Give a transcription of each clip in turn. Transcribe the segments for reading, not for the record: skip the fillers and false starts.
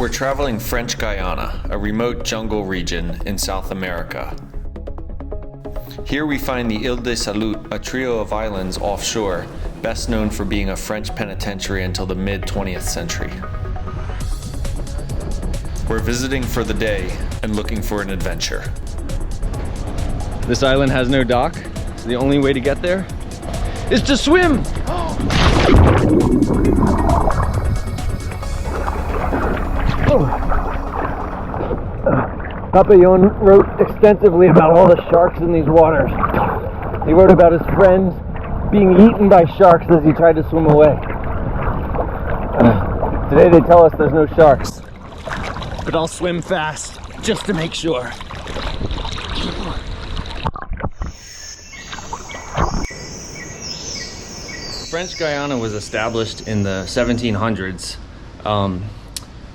We're traveling French Guiana, a remote jungle region in South America. Here we find the Îles de Salut, a trio of islands offshore, best known for being a French penitentiary until the mid-20th century. We're visiting for the day and looking for an adventure. This island has no dock, so the only way to get there is to swim! Papillon wrote extensively about all the sharks in these waters. He wrote about his friends being eaten by sharks as he tried to swim away. Today they tell us there's no sharks, but I'll swim fast just to make sure. French Guiana was established in the 1700s.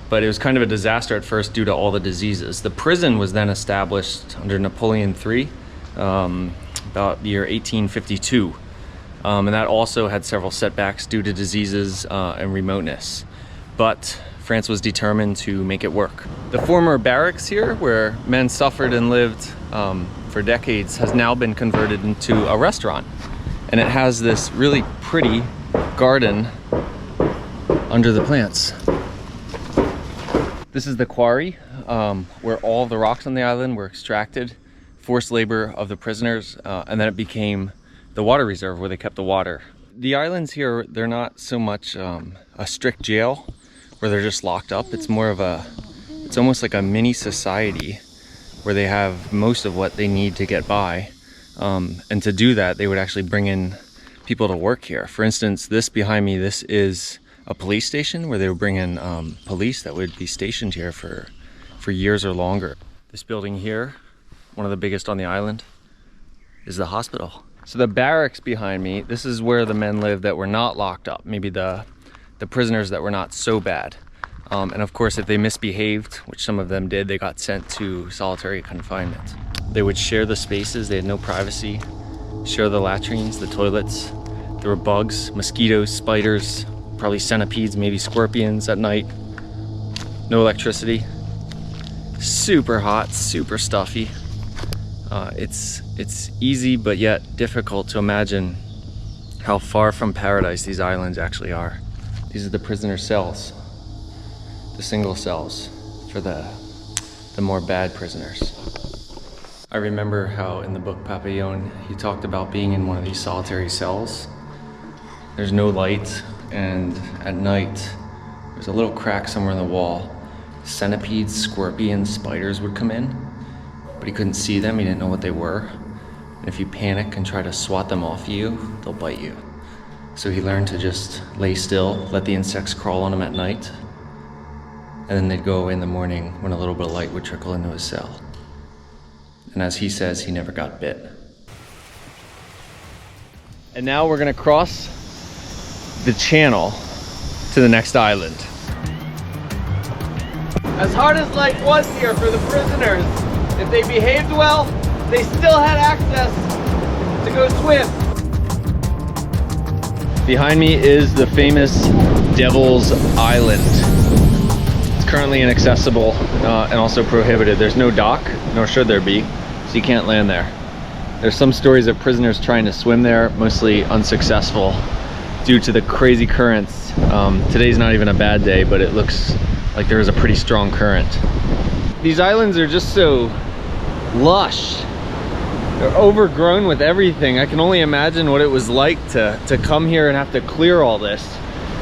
But it was kind of a disaster at first due to all the diseases. The prison was then established under Napoleon III, about the year 1852. And that also had several setbacks due to diseases and remoteness. But France was determined to make it work. The former barracks here, where men suffered and lived for decades, has now been converted into a restaurant. And it has this really pretty garden under the plants. This is the quarry, where all of the rocks on the island were extracted, forced labor of the prisoners, and then it became the water reserve where they kept the water. The islands here, they're not so much a strict jail where they're just locked up. It's more of it's almost like a mini society where they have most of what they need to get by. And to do that, they would actually bring in people to work here. For instance, this behind me, this is a police station where they would bring in police that would be stationed here for years or longer. This building here, one of the biggest on the island, is the hospital. So the barracks behind me, this is where the men lived that were not locked up, maybe the prisoners that were not so bad. And of course, if they misbehaved, which some of them did, they got sent to solitary confinement. They would share the spaces, they had no privacy, share the latrines, the toilets. There were bugs, mosquitoes, spiders, probably centipedes, maybe scorpions at night. No electricity. Super hot, super stuffy. It's easy but yet difficult to imagine how far from paradise these islands actually are. These are the prisoner cells, the single cells for the more bad prisoners. I remember how in the book Papillon, he talked about being in one of these solitary cells. There's no light, and at night, there's a little crack somewhere in the wall. Centipedes, scorpions, spiders would come in, but he couldn't see them, he didn't know what they were. And if you panic and try to swat them off you, they'll bite you. So he learned to just lay still, let the insects crawl on him at night, and then they'd go away in the morning when a little bit of light would trickle into his cell. And as he says, he never got bit. And now we're gonna cross the channel to the next island. As hard as life was here for the prisoners, if they behaved well, they still had access to go swim. Behind me is the famous Devil's Island. It's currently inaccessible and also prohibited. There's no dock, nor should there be, so you can't land there. There's some stories of prisoners trying to swim there, mostly unsuccessful due to the crazy currents. Today's not even a bad day, but it looks like there is a pretty strong current. These islands are just so lush. They're overgrown with everything. I can only imagine what it was like to come here and have to clear all this.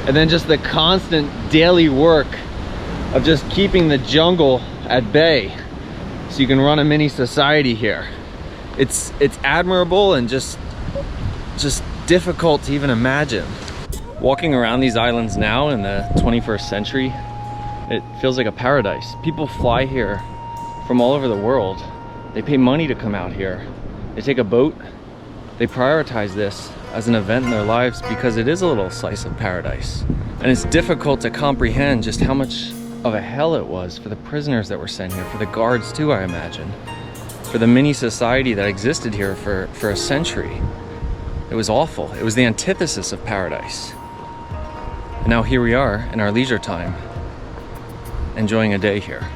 And then just the constant daily work of just keeping the jungle at bay so you can run a mini society here. It's admirable and just difficult to even imagine. Walking around these islands now in the 21st century, it feels like a paradise. People fly here from all over the world. They pay money to come out here. They take a boat. They prioritize this as an event in their lives because it is a little slice of paradise. And it's difficult to comprehend just how much of a hell it was for the prisoners that were sent here, for the guards too, I imagine, for the mini society that existed here for a century. It was awful. It was the antithesis of paradise. And now here we are in our leisure time, enjoying a day here.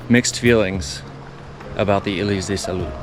Mixed feelings about the Îles de Salut.